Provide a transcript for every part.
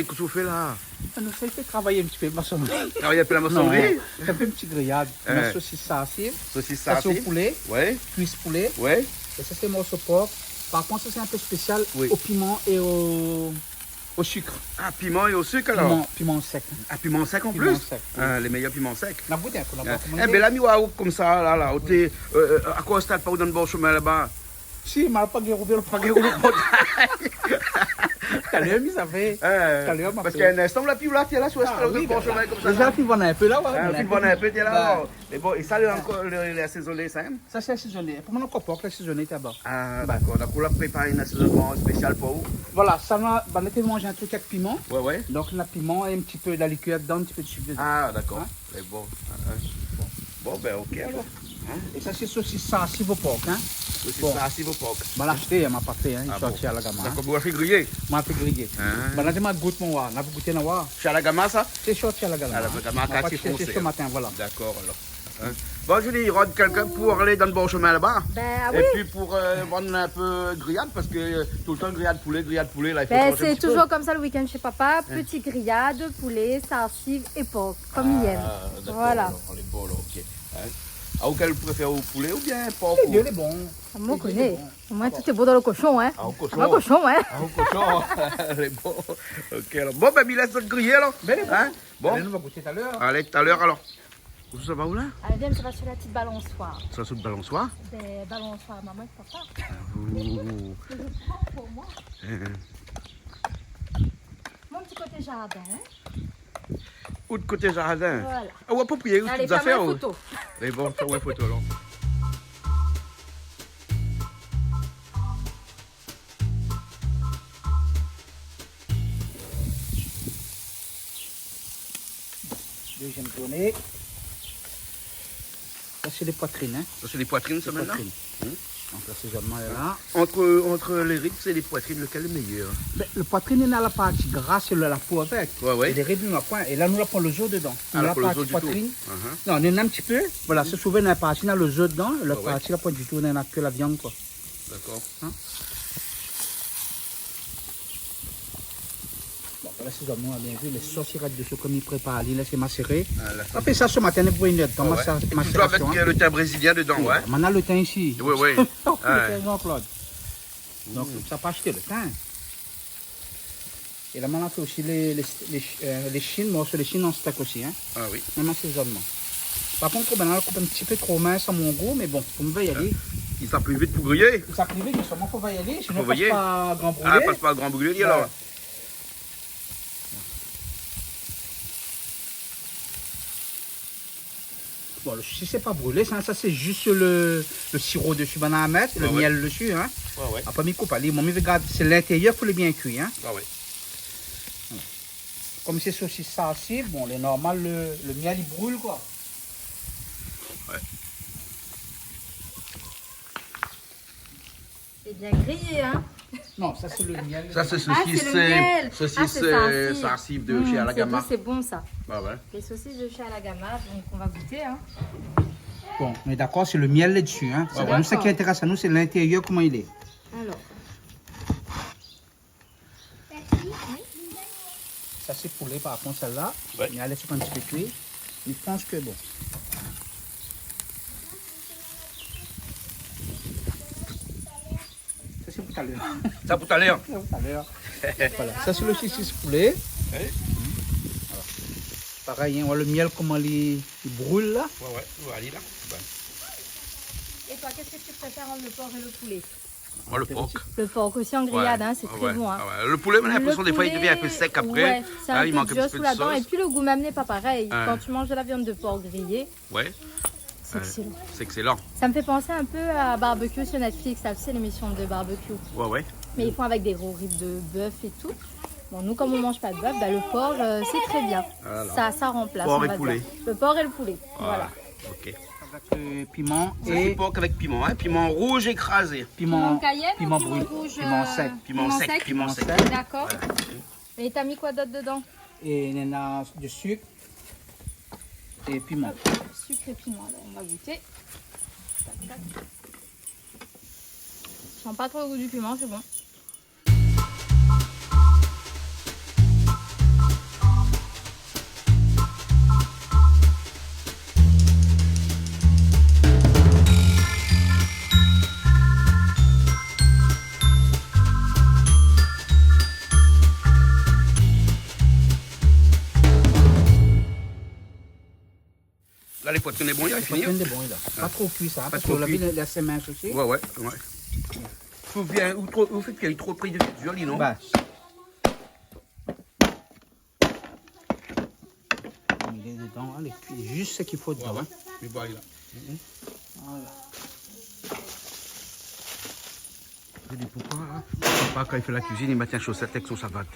qu'est-ce que tu fais là? On essaie de travailler un petit peu. Travailler un peu la maçonnerie? C'est un peu une petite grillade. La saucisse sarcive. Saucisse Ça, c'est au sarcive? poulet. Ouais. Cuisse poulet. Ouais. Et ça, c'est morceau porc. Par contre, ça, c'est un peu spécial au piment et au sucre. Ah, piment et au sucre alors? Piment sec. Ah, piment sec en Piment plus? sec, Ah, les meilleurs piments secs. On a goûté un peu. Eh bien, l'ami, comme ça, là, à quoi stade pas où dans le bon chemin là-bas? Si, mais pas guérouvé le Pas guérouvé le Calum, ça fait. Parce qu'un instant, la pive là, tu es là, sur le bon chemin comme ça. Déjà, la pive, on a un peu là. La pive, on a un peu, tu es là. Et bon, et ça, les assaisonné, ça aime? Ça, c'est assaisonné. Pour moi, on porc, l'assaisonné d'abord. Ah, d'accord. Donc, on a préparé un assaisonnement spécial pour vous? Voilà, ça va. On était manger un truc avec piment. Ouais. Donc, le piment et un petit peu de la liqueur dedans, un petit peu de sucre dedans. Ah, d'accord. C'est bon. Bon, ben, ok alors. Et ça, c'est saucisse sarcive au porc. Saucisse sarcive au porc. Je l'ai acheté, elle m'a pas fait. Il est sorti à la gamme. D'accord, vous l'avez fait griller? Je l'ai fait griller. Je l'ai goûté, mon wa. On a goûté, na wa. C'est à la gamme, ça? C'est sorti à la gamme. À la gamme, quartier foncé. C'est ce matin, voilà. D'accord, alors. Bon, Julie, il rentre quelqu'un pour aller dans le bon chemin là-bas. Ben oui. Et puis pour vendre un peu grillade, parce que tout le temps grillade poulet, là, il faut changer Ben, un c'est petit peu. toujours comme ça le week-end chez papa. Petite grillade, poulet, sarcive et porc, comme il aime. D'accord, Voilà. alors, on est bon, là, ok. Auquel vous préférez au poulet ou bien porc? Les deux, est bon. Moi, on connaît. Au moins, tout est beau dans le cochon, hein. Au cochon. Au cochon, hein. Au cochon, elle est bon. Ok, alors. Bon, ben, il laisse notre griller, alors. Bon. On va goûter tout à l'heure. Allez, tout à l'heure, alors. Où ça va où, là? Allez, viens, ça va sur la petite balançoire. Ça sous le balançoire? Ben, balançoire, maman et papa. Ouh. Je prends pour moi. Mon petit côté jardin, hein. Ou de côté jardin? Voilà. Ah, ouais, pas prier, où Allez, tu as fait? fais-moi une photo. Mais bon, fais-moi une photo, alors. Deuxième tournée. Ça, c'est les poitrines. Hein. Ça, c'est les poitrines, ça, maintenant? Donc, l'assaisonnement est là. Entre les ribs et les poitrines, lequel est le meilleur? Mais le poitrine, il a la partie grasse et la peau avec. Ouais. Et les ribs, nous, point. Et là, nous, on le os dedans. Ah, Nous, là, la pour le os partie du poitrine. tout. Non, on en a un petit peu. Voilà, c'est souvent, la partie, on a le os dedans. La Ouais. partie, là, pas du tout, on n'a que la viande, quoi. D'accord. Bon, l'assaisonnement, on a bien vu, les sauces, il reste dessous, comme il prépare. Il laisse macérer. La sauce. Après ça, ce matin, pour une heure, dans Ouais. Tu dois macération. mettre le thym brésilien dedans, ouais? Maintenant, le thym ici. Oui. Oh, Ouais. Jean-Claude. Donc, ça peut acheter le thym. Et là, maintenant, on fait aussi les chines. Bon, c'est les chines en steak aussi, hein. Ah oui. Même assaisonnement. Par contre, on coupe un petit peu trop mince à mon goût, mais bon, on va y aller. Il sera plus vite pour griller. Ça privé, mais seulement faut y aller, sinon Faut on passe veiller. pas grand brûlé. Ah, passe pas à grand brûlé, alors. Ouais. Bon, si c'est pas brûlé, ça c'est juste le sirop dessus, on a à mettre, le miel dessus, hein. Ouais. Après, il coupe, allez, mon regarde, c'est l'intérieur, il faut le bien cuire, hein. Ah oui. Comme c'est saucisse sarcive, bon, les normal, le miel il brûle, quoi. Ouais. C'est bien grillé, hein. Non, ça c'est le miel. Ça, c'est Ah, c'est le miel. saucisse c'est sarcive. sarcive de chez Alagama. C'est bon, ça. Ah ouais. Les saucisses de chez Alagama, donc on va goûter, hein. Bon, mais d'accord, c'est le miel là-dessus, hein. C'est d'accord. nous, ce qui intéresse à nous, c'est l'intérieur, comment il est. Alors. Ça c'est poulet par contre celle-là. Ouais. Mais elle laisse un petit peu cuire. Mais je pense que bon. Ça c'est pour tout à l'heure. Ça pour tout à l'heure. Ça pour tout à l'heure. Voilà. Ça c'est le saucisse poulet. Ouais. Voilà. Pareil, hein, on voit le miel comment il brûle là. Ouais. Allez là. Et toi, qu'est-ce que tu préfères entre le porc et le poulet? Moi, le porc. Le porc aussi en grillade, hein, c'est très bon. Hein. Ouais. Le poulet, on a l'impression des fois, il devient un peu sec après. Ouais, c'est un il peu manque un dur petit peu sous de la dent. Et sauce. puis le goût même n'est pas pareil. Ouais. Quand tu manges de la viande de porc grillée, Ouais. c'est excellent. C'est excellent. Ça me fait penser un peu à barbecue sur Netflix, ça c'est l'émission de barbecue. Ouais. Mais ils font avec des gros ribs de bœuf et tout. Bon, nous, comme on mange pas de bœuf, bah, le porc, c'est très bien. Voilà. Ça remplace. Porc on et va poulet. dire. Le porc et le poulet. Voilà. Ok. Avec piment Et et porc avec piment, hein. Piment rouge écrasé. piment cayenne, piment ou piment brûlé, rouge, piment sec. Piment sec. D'accord. Et t'as mis quoi d'autre dedans? Et il y en a du sucre et piment. Sucre et piment. Alors, on va goûter. Tac, tac. Je sens pas trop le goût du piment, c'est bon. poitrine est bon, il a fini. Poitrine de bon, là. Pas trop cuit ça, parce trop que la cuit. vie est assez mince aussi. Ouais. Faut bien, ou fait qu'il y ait trop pris de joli, non? Bah. Il est dedans, elle est cuite. Juste ce qu'il faut dedans. Hein. Mais bon, là. Voilà. Je dis pourquoi quand il fait la cuisine, il met un chaussette avec son savate.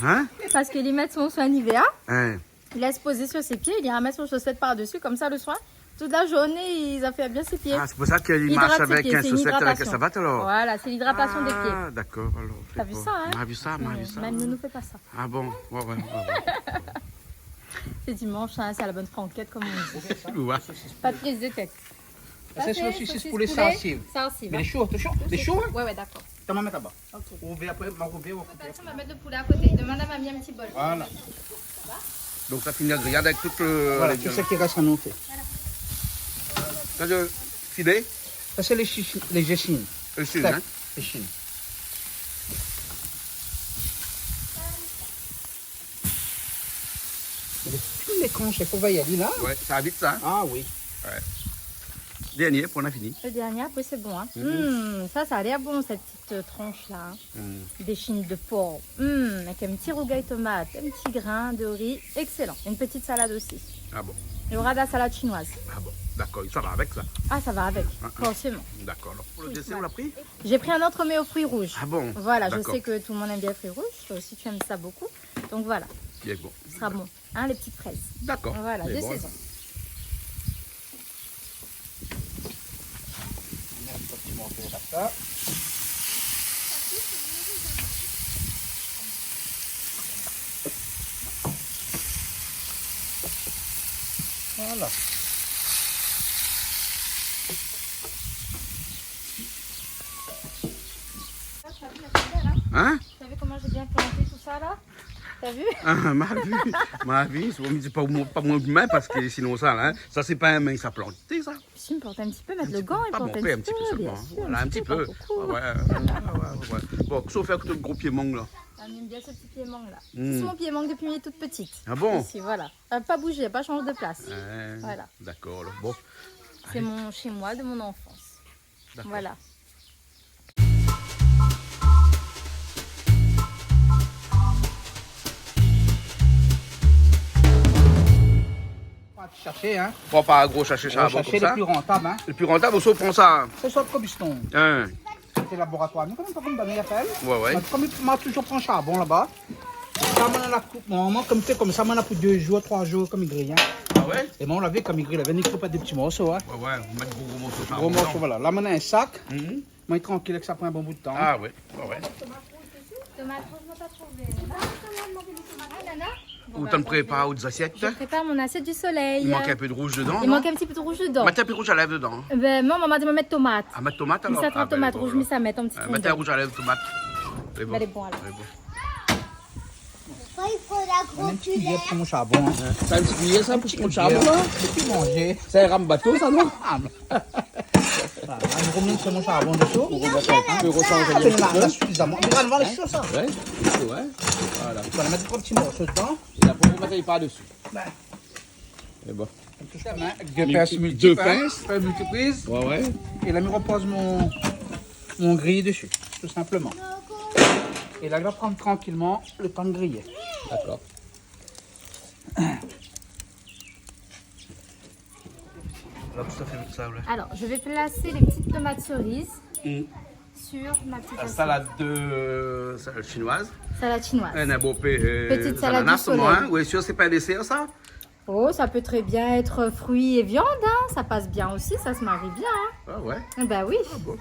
Hein? Parce qu'il y met son soin Nivea, Hein? il laisse poser sur ses pieds, il y remet son chaussette par-dessus, comme ça le soin. Toute la journée, il a fait bien ses pieds. Ah, c'est pour ça qu'il Hydrate marche ses avec pieds, un c'est une chaussette avec un hydratation. savate alors? Voilà, c'est l'hydratation des pieds. Ah, d'accord. Alors, T'as vu ça, hein? On a vu ça, on a vu ça. Même nous ne fait pas ça. Ah bon? Ouais. C'est dimanche, hein, c'est à la bonne franquette, comme on dit. Ouais. Pas de prise de tête. Ça, c'est saucisses saucisse poulet sarcive. Sarcive. Mais les chauds, t'es chaud? Les chauds, hein? Ouais, d'accord. Tu vas mettre là-bas. Ok. On va après, on va couper. On va mettre le poulet à côté. Demande à mamie un petit bol. Voilà. Donc ça finit la grillade avec tout le... Voilà, tout ce qui reste à noter. Ça, le filet, Ça, c'est les gessines. le sud, Steak, hein? les chines. Tous les conches, il faut y aller là. Ouais, ça va vite ça. Hein? Ah oui. Dernier, puis on a fini. Le dernier, après c'est bon. Hein. Ça a l'air bon cette petite tranche là. Des chines de porc. Avec un petit rougail tomate, un petit grain de riz. Excellent. Une petite salade aussi. Ah bon, Il y aura de la salade chinoise. d'accord, ça va avec ça. Ah, ça va avec, forcément. D'accord, alors pour le dessert, on l'a pris? J'ai pris un entremets aux fruits rouges. Ah bon? Voilà, je D'accord. sais que tout le monde aime bien les fruits rouges. Toi aussi, tu aimes ça beaucoup. Donc voilà, Bien bon. ce sera bon. Hein, les petites fraises. D'accord. Voilà, Bien de bon. saison. On met un petit morceau comme ça. Voilà. Hein? Tu as vu comment j'ai bien planté tout ça là? T'as vu? Ah, ma vie, on me dit pas mon main parce que sinon ça, là, hein, ça c'est pas un main, ça plante, ça. Si, me plante un petit peu, mettre le gant et Pas planter bon, un un petit peu seulement. bien sûr, Voilà, un petit peu. pas beaucoup. Ouais. Bon, sauf avec le gros pied mangue là. On aime bien ce petit pied mangue là. Mm. C'est mon pied mangue depuis qu'il est toute petite. Ah bon? Ici, voilà. Pas bouger, pas changer de place. Voilà. D'accord, alors bon. C'est mon chez moi de mon enfance. D'accord. Voilà. On va chercher, hein. Prends pas un gros sachet On va charbon chercher comme les ça. plus rentables, hein. Le plus rentable, on prend ça. C'est ça, comme piston. Hein. C'est laboratoire. Mais comment on donne l'appel? Ouais. Comme il toujours prend charbon là-bas. Ça, on la coupe. Moi, comme c'est comme ça, on a pour 2 jours, 3 jours, comme il grille. Hein. Ah ouais? Et moi, on l'avait comme il grille. Il avait pas des petits morceaux. Hein. Ouais, on met gros morceaux de Gros charbon. morceaux, voilà. Là, on a un sac. Mhm. Moi, il est tranquille que ça prend un bon bout de temps. Ah ouais. Tomate rouge, on pas trouvé. Ah, Nana? Ou t'en prépares aux assiettes. Je prépare mon assiette du soleil. Il manque un peu de rouge dedans. Il manque un petit peu de rouge dedans. Mettre un peu de rouge à lèvres dedans. Ben, maman m'a dit de mettre tomate. Ah, mettre tomate Mais alors? ça trempe tomate rouge, mais ça met un petit fond. Mettez un rouge à lèvres, tomate. C'est bon. Elle est bon alors. C'est bon. Il faut la On a une petite grosse cuillère pour mon charbon. Hein. C'est un petit cuillère ça pour Petit charbon, là. Depuis manger. C'est un rame bateau ça non? Ah, voilà, je remets sur mon charbon dessous. Tu peux ressentir Ah, un mais petit là, peu. suffisamment. Mais on va les choses, ça. Ouais. Voilà. On va mettre 3 petits morceaux dedans. Et après vous mettez pas dessus. Ben, C'est bon. on touche la main. Avec 2 pinces Deux multiples. pinces. Pinces multiprises. Ouais. Et là, je repose mon grille dessus, tout simplement. Et là, je vais prendre tranquillement le temps de griller. D'accord. Là, tout ça fait ça là. Alors, je vais placer les petites tomates cerises sur ma petite La assiette. salade chinoise. Salade chinoise. Un beau Petite salade ananas, du soleil. moi, hein. Oui, sûr, c'est pas un dessert ça? Oh, ça peut très bien être fruits et viande, hein. Ça passe bien aussi, ça se marie bien. Hein. Ah ouais. Ben oui. Bon.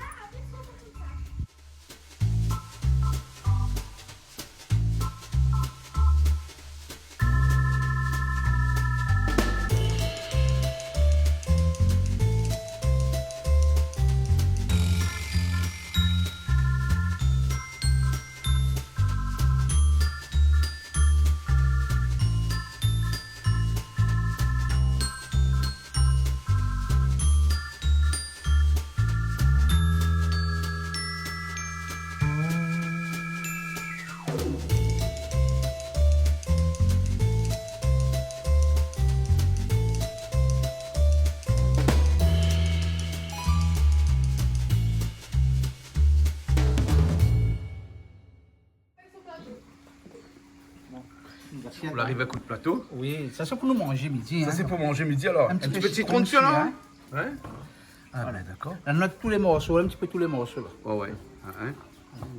assiette. Vous l'arrivez à coup de plateau. Oui, ça c'est pour nous manger midi. Ça, hein. c'est pour manger midi alors. Un petit peu de citron dessus, là. hein. Ouais. Ah, Voilà, d'accord. on note tous les morceaux, un petit peu tous les morceaux. Là. Ouais, ouais. Hein.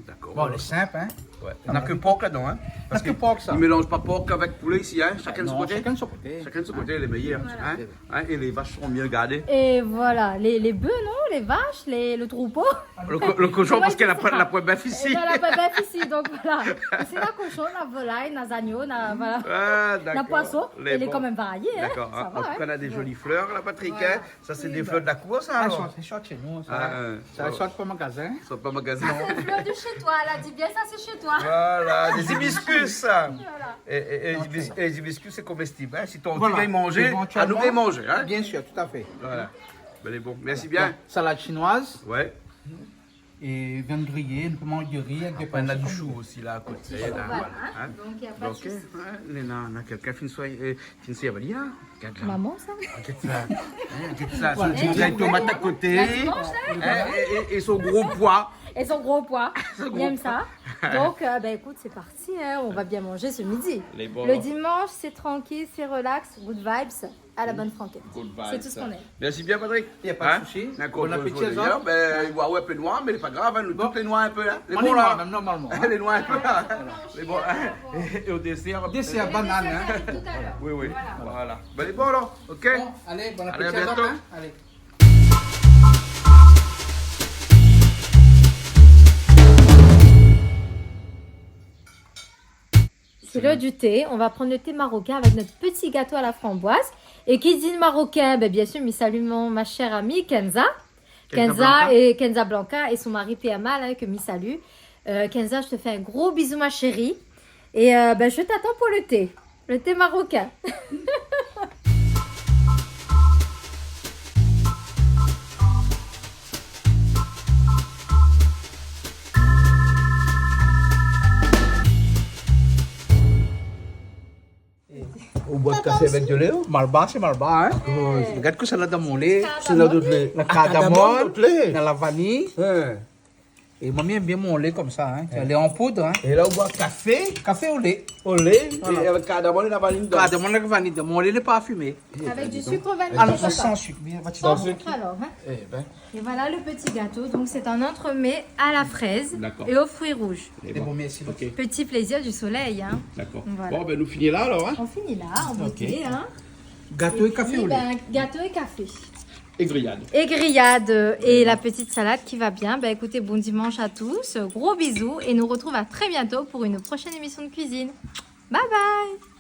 D'accord. Bon, c'est simple, hein. Ouais. Il n'y a que porc là-dedans, hein. Parce que porc, ça. Ils ne mélangent pas porc avec poulet ici, hein. Chacun de son Non, côté. chacun de son côté. Chacun de son côté, les meilleurs. Voilà. Hein. Et les vaches seront mieux gardées. Et voilà, les bœufs, non? Les vaches, le troupeau. Le cochon, parce qu'elle a c'est ça. la poêle bœuf ici. Et dans la bébête ici, donc voilà. Ici, la cochon, la volaille, les agneaux, voilà. Ah, La d'accord. poisson, elle est bons. quand même variée. Hein. D'accord. Ça En va, tout cas, on a des jolies fleurs, là, Patrick. Voilà. Hein. Ça, c'est des fleurs de la cour, ça, Ah, alors. c'est short chez nous. Ça, Ah, ça sort pas au magasin. Ils sont pas magasin. C'est fleur de chez toi, elle a dit bien ça, c'est chez toi. Voilà, des hibiscus. Voilà. Et les hibiscus, c'est comestible. Hein. Si ton Voilà. petit gars manger, à Éventuellement. nous de manger. Hein. Bien sûr, tout à fait. Voilà. Ben, bon. Merci bien. Donc, salade chinoise Ouais. et viande grillée, un peu moins de riz avec des On a pâtes. du chou aussi là à côté. Voilà, Là, voilà, hein. donc il n'y a pas de Ok, souci. on a quelqu'un qui ne sait pas dire. Regarde là. Maman, ça? Regarde ça. Regarde ça. Voilà. Son petit tomate à côté. La dimanche, là? Et son gros pois. Et son gros poids. Son Il gros aime ça. Donc, ben, écoute, c'est parti. Hein. On va bien manger ce midi. Les bons. Le dimanche, c'est tranquille, c'est relax, good vibes, à la bonne franquette. C'est tout ce qu'on aime. Merci bien, Patrick. Il n'y a pas de souci. D'accord. Bon appétit, les d'ailleurs. autres. Ben, il voit un peu noir, mais c'est pas grave. Hein. Nous, Bon. toutes les noirs un peu. Hein. Les On est bons noir, là. même normalement. hein. Les noirs un peu là. Les bons. Et au dessert. Dessert, banane. Hein. Tout à l'heure. Oui, oui. Voilà. Ben, les bons alors. Ok. Bon, allez, bon Allez, à appétit. les autres, bientôt. hein. Allez. C'est l'heure du thé. On va prendre le thé marocain avec notre petit gâteau à la framboise. Et qui dit marocain, ben, bien sûr, mais saluons ma chère amie Kenza. Kenza Blanca et son mari Piamal, hein, que me salue. Kenza, je te fais un gros bisou, ma chérie. Et ben, je t'attends pour le thé marocain. On boit le café avec de lait. Malba, c'est Malba. Hein. Regarde que ça là dans mon lait. C'est là d'autres lait. La cardamome, d'autres lait. dans la vanille. Et mamie aime bien mon lait comme ça. Hein. Le lait en poudre. Hein. Et là, on boit café Café au lait. au lait Voilà. et avec cardamome et la vanille dedans. Cardamome avec vanille. Mon lait n'est pas fumé. Avec du sucre vanille. Alors, papa. sans sucre. Bien, va-t-il Sans dans- sucre alors. Hein. Eh ben, Et voilà le petit gâteau. Donc c'est un entremets à la fraise D'accord. et aux fruits rouges. C'est bon, merci. ok, Petit plaisir du soleil. Hein. d'accord. Voilà. Bon, ben nous finissons là alors. Hein. On finit là, en beauté. Hein. Gâteau et café puis, au lait. ben, gâteau et café. Et grillade. Et grillade et la petite salade qui va bien. Ben, écoutez, bon dimanche à tous. Gros bisous et nous retrouve à très bientôt pour une prochaine émission de cuisine. Bye bye.